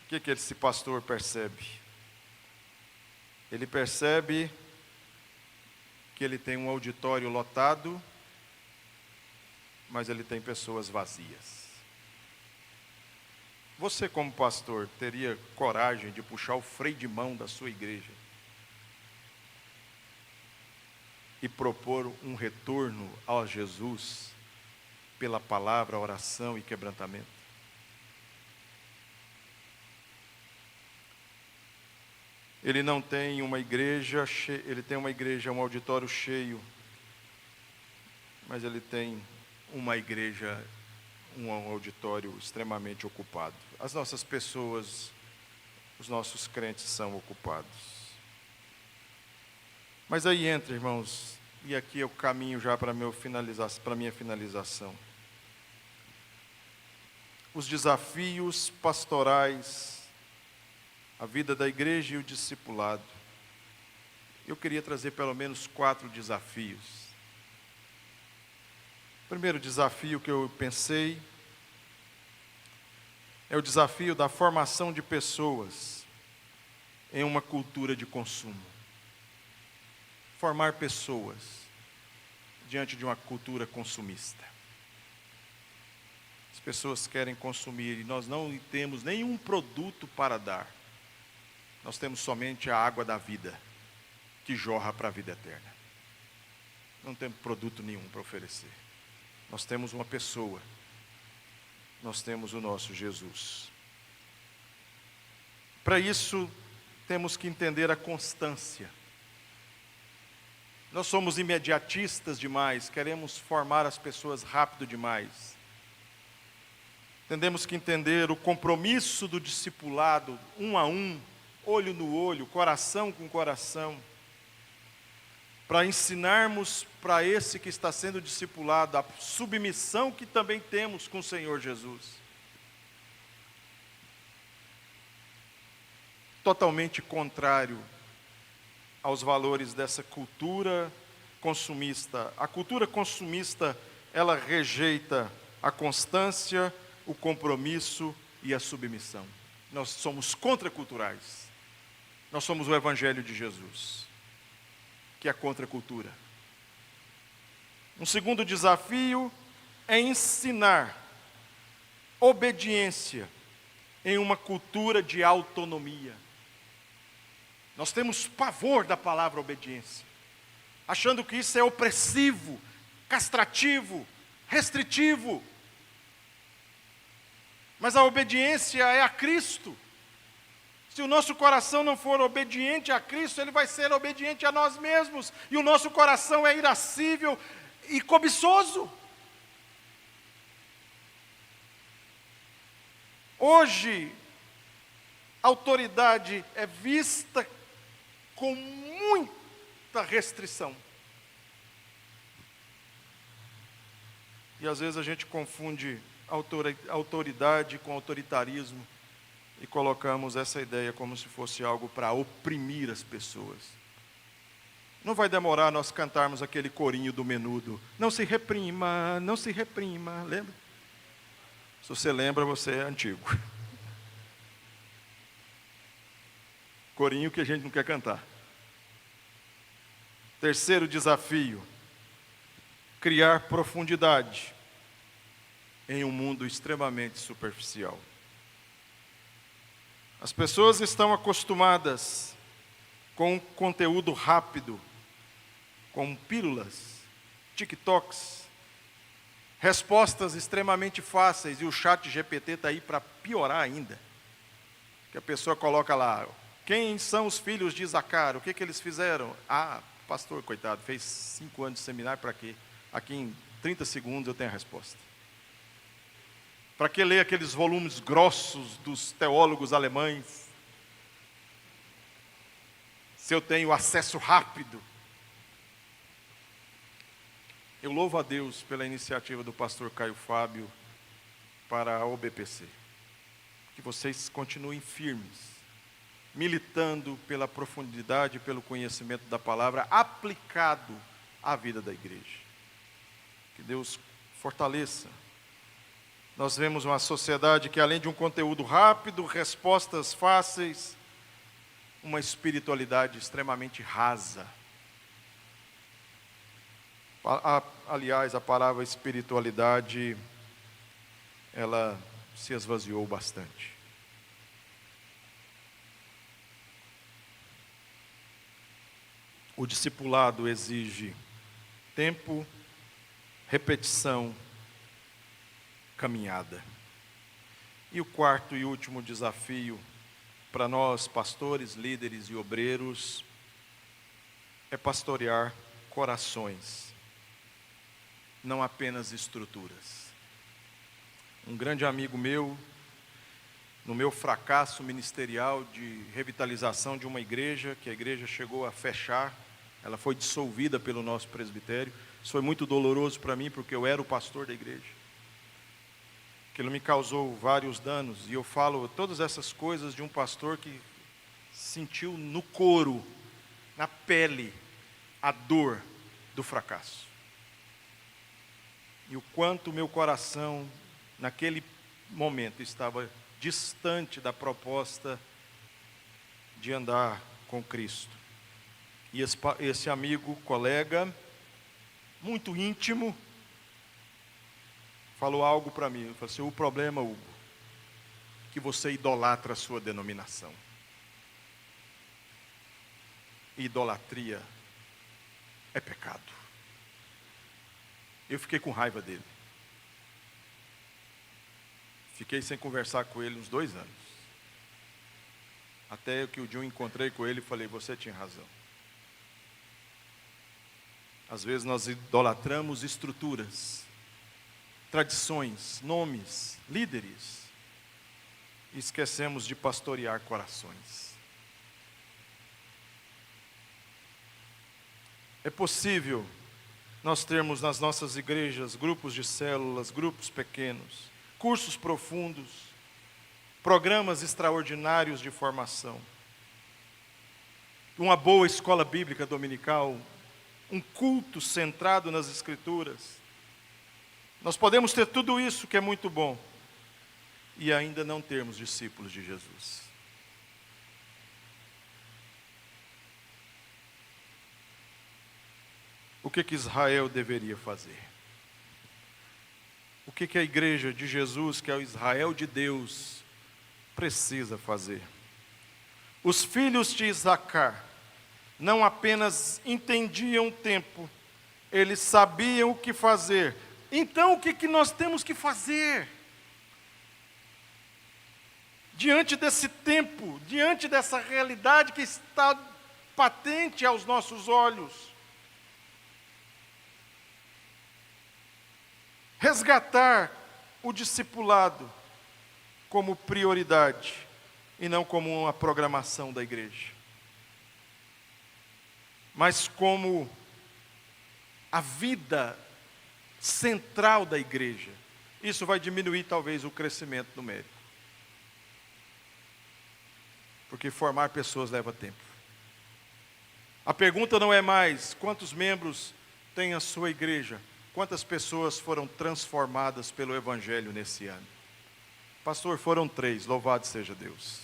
O que esse pastor percebe? Ele percebe que ele tem um auditório lotado, mas ele tem pessoas vazias. Você, como pastor, teria coragem de puxar o freio de mão da sua igreja e propor um retorno a Jesus pela palavra, oração e quebrantamento? Ele não tem uma igreja, ele tem uma igreja, um auditório cheio, mas ele tem uma igreja, um auditório extremamente ocupado. As nossas pessoas, os nossos crentes são ocupados. Mas aí entra, irmãos, e aqui é o caminho já para a minha finalização. Os desafios pastorais, a vida da igreja e o discipulado. Eu queria trazer pelo menos 4 desafios. O primeiro desafio que eu pensei é o desafio da formação de pessoas em uma cultura de consumo. Formar pessoas diante de uma cultura consumista. As pessoas querem consumir e nós não temos nenhum produto para dar. Nós temos somente a água da vida, que jorra para a vida eterna. Não temos produto nenhum para oferecer. Nós temos uma pessoa. Nós temos o nosso Jesus. Para isso, temos que entender a constância. Nós somos imediatistas demais, queremos formar as pessoas rápido demais. Temos que entender o compromisso do discipulado, um a um, olho no olho, coração com coração, para ensinarmos para esse que está sendo discipulado a submissão que também temos com o Senhor Jesus. Totalmente contrário aos valores dessa cultura consumista. A cultura consumista, ela rejeita a constância, o compromisso e a submissão. Nós somos contraculturais. Nós somos o Evangelho de Jesus, que é a contracultura. Um segundo desafio é ensinar obediência em uma cultura de autonomia. Nós temos pavor da palavra obediência, achando que isso é opressivo, castrativo, restritivo. Mas a obediência é a Cristo. Se o nosso coração não for obediente a Cristo, ele vai ser obediente a nós mesmos. E o nosso coração é irascível e cobiçoso. Hoje, a autoridade é vista com muita restrição. E às vezes a gente confunde autoridade com autoritarismo e colocamos essa ideia como se fosse algo para oprimir as pessoas. Não vai demorar nós cantarmos aquele corinho do Menudo. Não se reprima, não se reprima. Lembra? Se você lembra, você é antigo. Corinho que a gente não quer cantar. Terceiro desafio: criar profundidade em um mundo extremamente superficial. As pessoas estão acostumadas com conteúdo rápido, com pílulas, TikToks, respostas extremamente fáceis, e o chat GPT está aí para piorar ainda. Que a pessoa coloca lá, quem são os filhos de Isacar? O que eles fizeram? Ah, pastor, coitado, fez 5 anos de seminário, para quê? Aqui em 30 segundos eu tenho a resposta. Para que ler aqueles volumes grossos dos teólogos alemães? Se eu tenho acesso rápido. Eu louvo a Deus pela iniciativa do pastor Caio Fábio para a OBPC. Que vocês continuem firmes, militando pela profundidade e pelo conhecimento da palavra aplicado à vida da igreja. Que Deus fortaleça. Nós vemos uma sociedade que, além de um conteúdo rápido, respostas fáceis, uma espiritualidade extremamente rasa. Aliás, a palavra espiritualidade, ela se esvaziou bastante. O discipulado exige tempo, repetição, caminhada. E o quarto e último desafio para nós, pastores, líderes e obreiros, é pastorear corações, não apenas estruturas. Um grande amigo meu, no meu fracasso ministerial de revitalização de uma igreja, que a igreja chegou a fechar, ela foi dissolvida pelo nosso presbitério. Isso foi muito doloroso para mim, porque eu era o pastor da igreja. Aquilo me causou vários danos, e eu falo todas essas coisas de um pastor que sentiu no couro, na pele, a dor do fracasso. E o quanto o meu coração, naquele momento, estava distante da proposta de andar com Cristo. E esse amigo, colega, muito íntimo, falou algo para mim. Ele falou assim: o problema, Hugo, é que você idolatra a sua denominação. Idolatria é pecado. Eu fiquei com raiva dele. Fiquei sem conversar com ele uns 2 anos. Até que o dia eu encontrei com ele e falei: você tinha razão. Às vezes nós idolatramos estruturas, tradições, nomes, líderes, e esquecemos de pastorear corações. É possível nós termos nas nossas igrejas grupos de células, grupos pequenos, cursos profundos, programas extraordinários de formação, uma boa escola bíblica dominical, um culto centrado nas Escrituras. Nós podemos ter tudo isso, que é muito bom, e ainda não termos discípulos de Jesus. O que Israel deveria fazer? O que a igreja de Jesus, que é o Israel de Deus, precisa fazer? Os filhos de Isacar não apenas entendiam o tempo, eles sabiam o que fazer. Então, o que nós temos que fazer? Diante desse tempo, diante dessa realidade que está patente aos nossos olhos, resgatar o discipulado como prioridade e não como uma programação da igreja, mas como a vida central da igreja. Isso vai diminuir talvez o crescimento numérico, porque formar pessoas leva tempo. A pergunta não é mais quantos membros tem a sua igreja, quantas pessoas foram transformadas pelo Evangelho nesse ano. Pastor, foram 3, louvado seja Deus.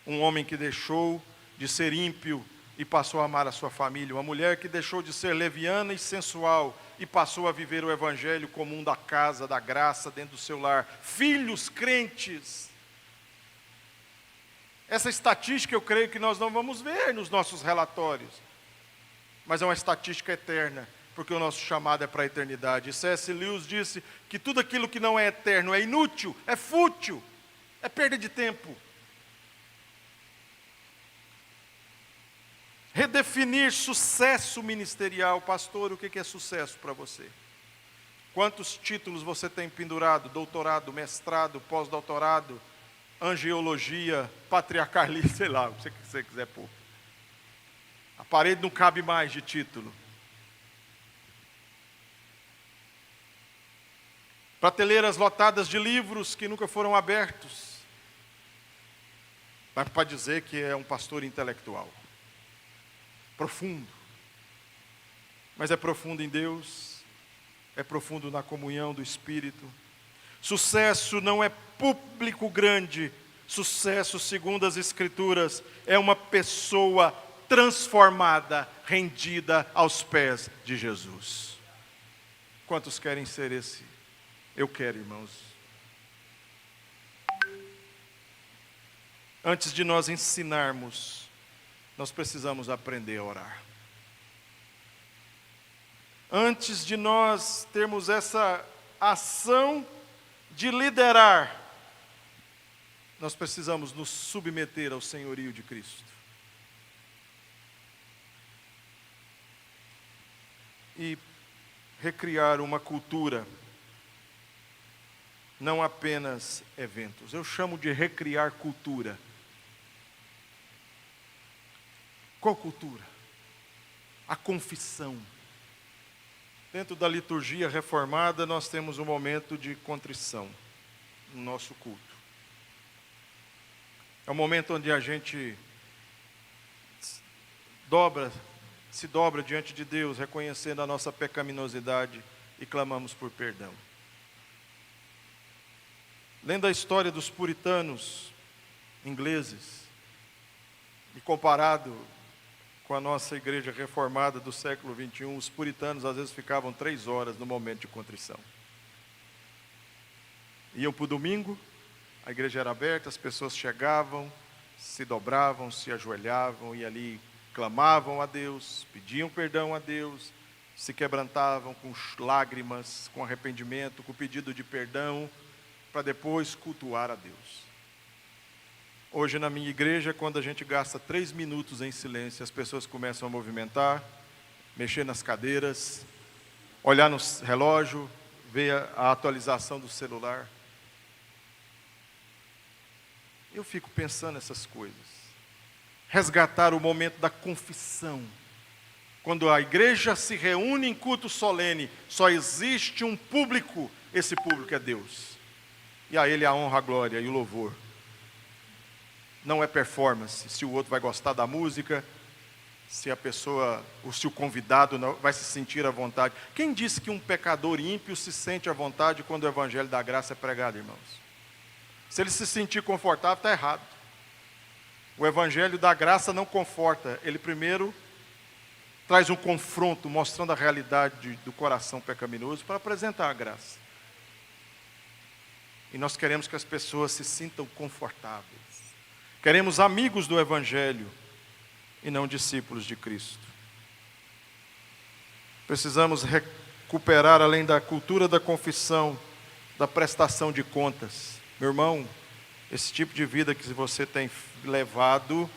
Um homem que deixou de ser ímpio e passou a amar a sua família. Uma mulher que deixou de ser leviana e sensual e passou a viver o Evangelho comum da casa, da graça, dentro do seu lar. Filhos crentes. Essa estatística eu creio que nós não vamos ver nos nossos relatórios, mas é uma estatística eterna. porque o nosso chamado é para a eternidade. E C.S. Lewis disse que tudo aquilo que não é eterno é inútil, é fútil, é perda de tempo. Redefinir sucesso ministerial. Pastor, o que é sucesso para você? Quantos títulos você tem pendurado? Doutorado, mestrado, pós-doutorado, angiologia, patriarcalismo, sei lá, o que você quiser pôr. A parede não cabe mais de título. Prateleiras lotadas de livros que nunca foram abertos. Mas para dizer que é um pastor intelectual. Profundo. Mas é profundo em Deus. É profundo na comunhão do Espírito. Sucesso não é público grande. Sucesso, segundo as Escrituras, é uma pessoa transformada, rendida aos pés de Jesus. Quantos querem ser esse? Eu quero, irmãos. Antes de nós ensinarmos, nós precisamos aprender a orar. Antes de nós termos essa ação de liderar, nós precisamos nos submeter ao senhorio de Cristo. E recriar uma cultura, não apenas eventos. Eu chamo de recriar cultura. Qual cultura? A confissão. Dentro da liturgia reformada, nós temos um momento de contrição no nosso culto. É um momento onde a gente se dobra diante de Deus, reconhecendo a nossa pecaminosidade e clamamos por perdão. Lendo a história dos puritanos ingleses e comparado com a nossa igreja reformada do século XXI, os puritanos às vezes ficavam 3 horas no momento de contrição. Iam para o domingo, a igreja era aberta, as pessoas chegavam, se dobravam, se ajoelhavam e ali clamavam a Deus, pediam perdão a Deus, se quebrantavam com lágrimas, com arrependimento, com pedido de perdão, para depois cultuar a Deus. Hoje na minha igreja, quando a gente gasta 3 minutos em silêncio, as pessoas começam a movimentar, mexer nas cadeiras, olhar no relógio, ver a atualização do celular. Eu fico pensando nessas coisas. Resgatar o momento da confissão. Quando a igreja se reúne em culto solene, só existe um público, esse público é Deus. E a Ele a honra, a glória e o louvor. Não é performance, se o outro vai gostar da música, se a pessoa, ou se o convidado vai se sentir à vontade. Quem disse que um pecador ímpio se sente à vontade quando o evangelho da graça é pregado, irmãos? Se ele se sentir confortável, está errado. O evangelho da graça não conforta, ele primeiro traz um confronto, mostrando a realidade do coração pecaminoso, para apresentar a graça. E nós queremos que as pessoas se sintam confortáveis. Queremos amigos do evangelho e não discípulos de Cristo. Precisamos recuperar, além da cultura da confissão, da prestação de contas. Meu irmão, esse tipo de vida que você tem levado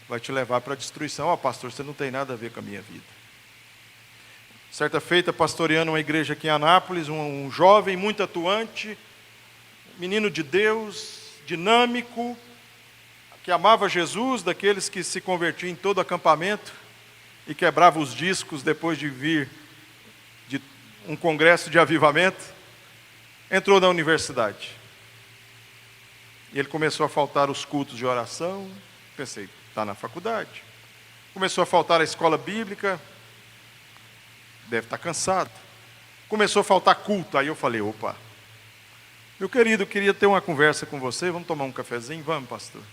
vai te levar para a destruição. Pastor, você não tem nada a ver com a minha vida. Certa feita, pastoreando uma igreja aqui em Anápolis, um jovem muito atuante, menino de Deus, dinâmico, que amava Jesus, daqueles que se convertiam em todo acampamento e quebrava os discos depois de vir de um congresso de avivamento, entrou na universidade. E ele começou a faltar os cultos de oração. Pensei, está na faculdade. Começou a faltar a escola bíblica, deve estar cansado. Começou a faltar culto, aí eu falei, opa, meu querido, eu queria ter uma conversa com você, vamos tomar um cafezinho? Vamos, pastor.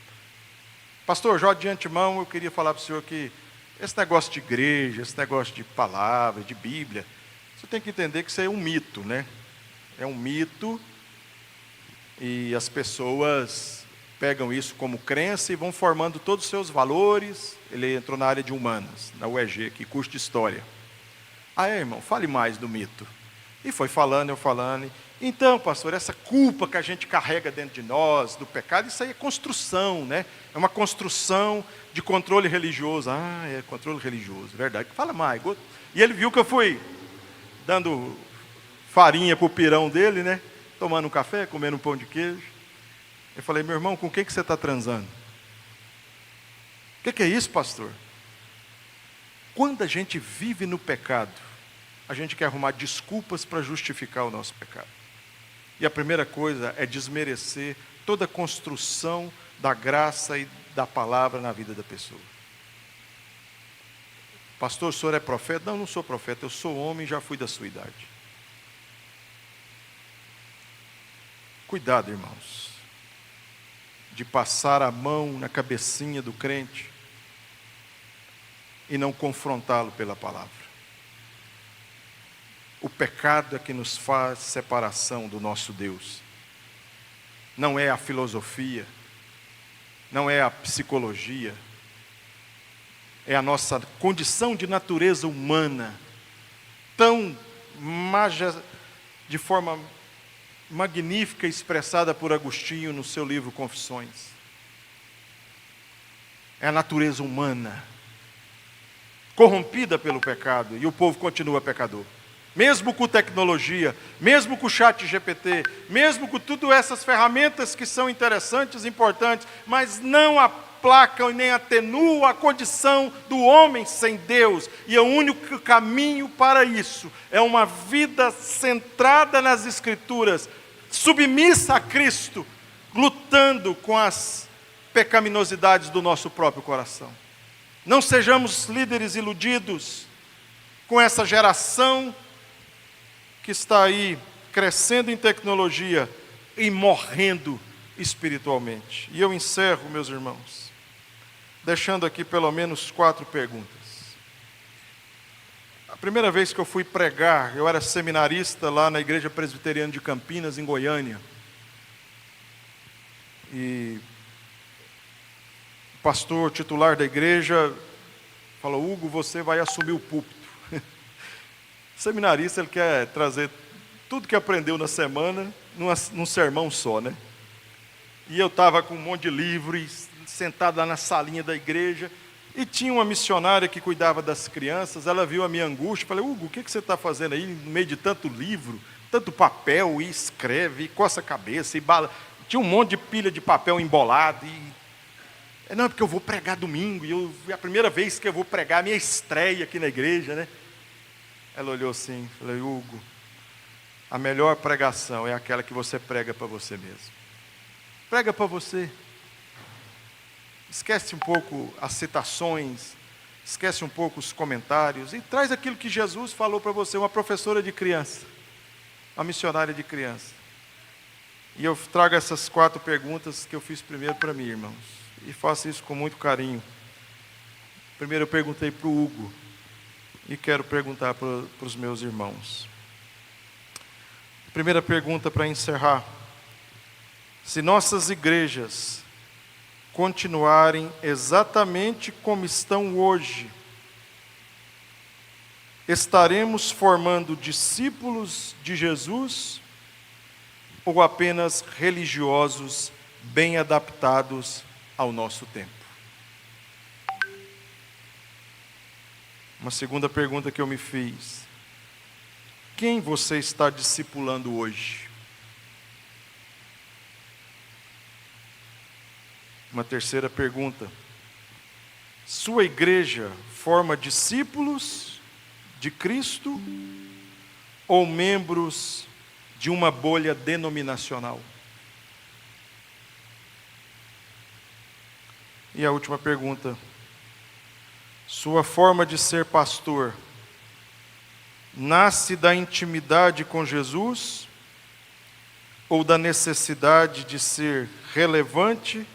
Pastor, já de antemão eu queria falar para o senhor que esse negócio de igreja, esse negócio de palavra, de Bíblia, você tem que entender que isso é um mito, né? É um mito e as pessoas pegam isso como crença e vão formando todos os seus valores. Ele entrou na área de humanas, na UEG, aqui, curso de História. Ah, é, irmão, fale mais do mito. E foi falando, eu falando. Então, pastor, essa culpa que a gente carrega dentro de nós, do pecado, isso aí é construção, né? É uma construção de controle religioso. Ah, é controle religioso, verdade. Fala mais. E ele viu que eu fui dando farinha para o pirão dele, né? Tomando um café, comendo um pão de queijo. Eu falei, meu irmão, com quem que você está transando? O que é isso, pastor? Quando a gente vive no pecado, a gente quer arrumar desculpas para justificar o nosso pecado. E a primeira coisa é desmerecer toda a construção da graça e da palavra na vida da pessoa. Pastor, o senhor é profeta? Não, não sou profeta, eu sou homem e já fui da sua idade. Cuidado, irmãos, de passar a mão na cabecinha do crente e não confrontá-lo pela palavra. O pecado é que nos faz separação do nosso Deus. Não é a filosofia, não é a psicologia, é a nossa condição de natureza humana, de forma magnífica expressada por Agostinho no seu livro Confissões. É a natureza humana, corrompida pelo pecado, e o povo continua pecador. Mesmo com tecnologia, mesmo com o chat GPT, mesmo com todas essas ferramentas que são interessantes, importantes, mas não aplacam e nem atenuam a condição do homem sem Deus. E o único caminho para isso é uma vida centrada nas Escrituras, submissa a Cristo, lutando com as pecaminosidades do nosso próprio coração. Não sejamos líderes iludidos com essa geração que está aí crescendo em tecnologia e morrendo espiritualmente. E eu encerro, meus irmãos, deixando aqui pelo menos 4 perguntas. A primeira vez que eu fui pregar, eu era seminarista lá na Igreja Presbiteriana de Campinas, em Goiânia. E o pastor titular da igreja falou, Hugo, você vai assumir o púlpito. O seminarista, ele quer trazer tudo que aprendeu na semana num sermão só, né? E eu estava com um monte de livro, sentado lá na salinha da igreja, e tinha uma missionária que cuidava das crianças, ela viu a minha angústia, falei, Hugo, o que você está fazendo aí no meio de tanto livro, tanto papel, e escreve, e coça a cabeça, e bala. Tinha um monte de pilha de papel embolado, não, é porque eu vou pregar domingo, e é a primeira vez que eu vou pregar, a minha estreia aqui na igreja, né? Ela olhou assim, falei, Hugo, a melhor pregação é aquela que você prega para você mesmo. Prega para você. Esquece um pouco as citações, esquece um pouco os comentários e traz aquilo que Jesus falou para você, uma professora de criança, uma missionária de criança. E eu trago essas 4 perguntas que eu fiz primeiro para mim, irmãos, e faço isso com muito carinho. Primeiro eu perguntei para o Hugo, e quero perguntar para os meus irmãos. Primeira pergunta para encerrar. Se nossas igrejas continuarem exatamente como estão hoje, estaremos formando discípulos de Jesus ou apenas religiosos bem adaptados ao nosso tempo? Uma segunda pergunta que eu me fiz. Quem você está discipulando hoje? Uma terceira pergunta. Sua igreja forma discípulos de Cristo ou membros de uma bolha denominacional? E a última pergunta. Sua forma de ser pastor nasce da intimidade com Jesus ou da necessidade de ser relevante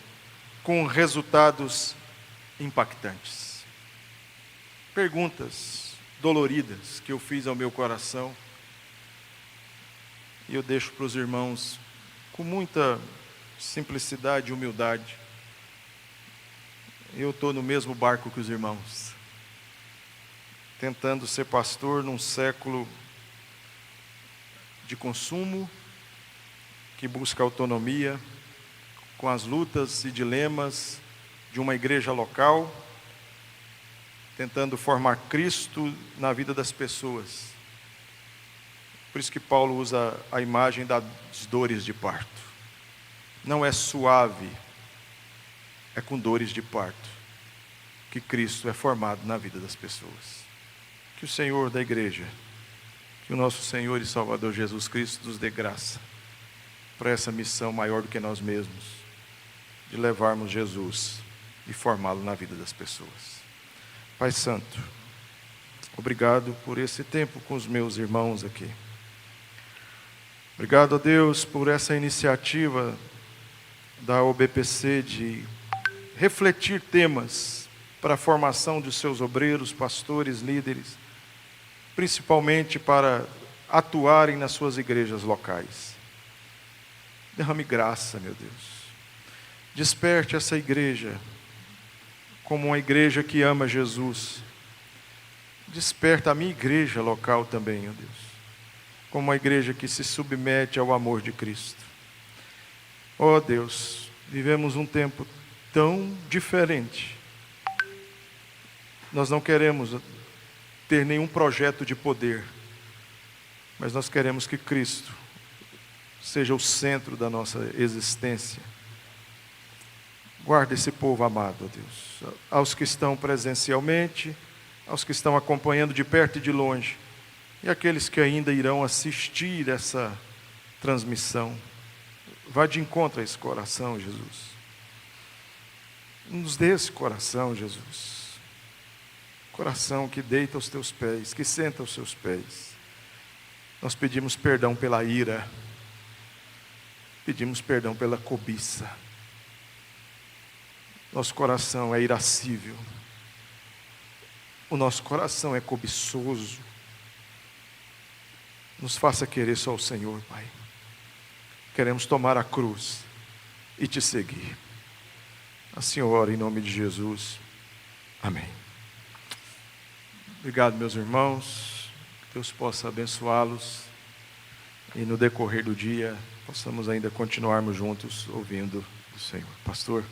com resultados impactantes? Perguntas doloridas que eu fiz ao meu coração e eu deixo para os irmãos com muita simplicidade e humildade. Eu estou no mesmo barco que os irmãos. tentando ser pastor num século de consumo, que busca autonomia, com as lutas e dilemas de uma igreja local, tentando formar Cristo na vida das pessoas. Por isso que Paulo usa a imagem das dores de parto. Não é suave, é com dores de parto que Cristo é formado na vida das pessoas. Que o Senhor da igreja, que o nosso Senhor e Salvador Jesus Cristo nos dê graça para essa missão maior do que nós mesmos, de levarmos Jesus e formá-lo na vida das pessoas. Pai Santo, obrigado por esse tempo com os meus irmãos aqui. Obrigado a Deus por essa iniciativa da OBPC de refletir temas para a formação dos seus obreiros, pastores, líderes, principalmente para atuarem nas suas igrejas locais. Derrame graça, meu Deus. Desperte essa igreja como uma igreja que ama Jesus. Desperta a minha igreja local também, ó Deus, como uma igreja que se submete ao amor de Cristo. Ó Deus, vivemos um tempo tão diferente. Nós não queremos ter nenhum projeto de poder, mas nós queremos que Cristo seja o centro da nossa existência. Guarda esse povo amado, ó Deus, aos que estão presencialmente, aos que estão acompanhando de perto e de longe, e aqueles que ainda irão assistir essa transmissão. Vá de encontro a esse coração, Jesus. Nos dê esse coração, Jesus. Coração que deita aos teus pés, que senta aos seus pés. Nós pedimos perdão pela ira, pedimos perdão pela cobiça. Nosso coração é irascível, o nosso coração é cobiçoso. Nos faça querer só o Senhor, Pai. Queremos tomar a cruz e te seguir. Assim eu oro em nome de Jesus. Amém. Obrigado, meus irmãos. Que Deus possa abençoá-los e no decorrer do dia possamos ainda continuarmos juntos ouvindo do Senhor. Pastor.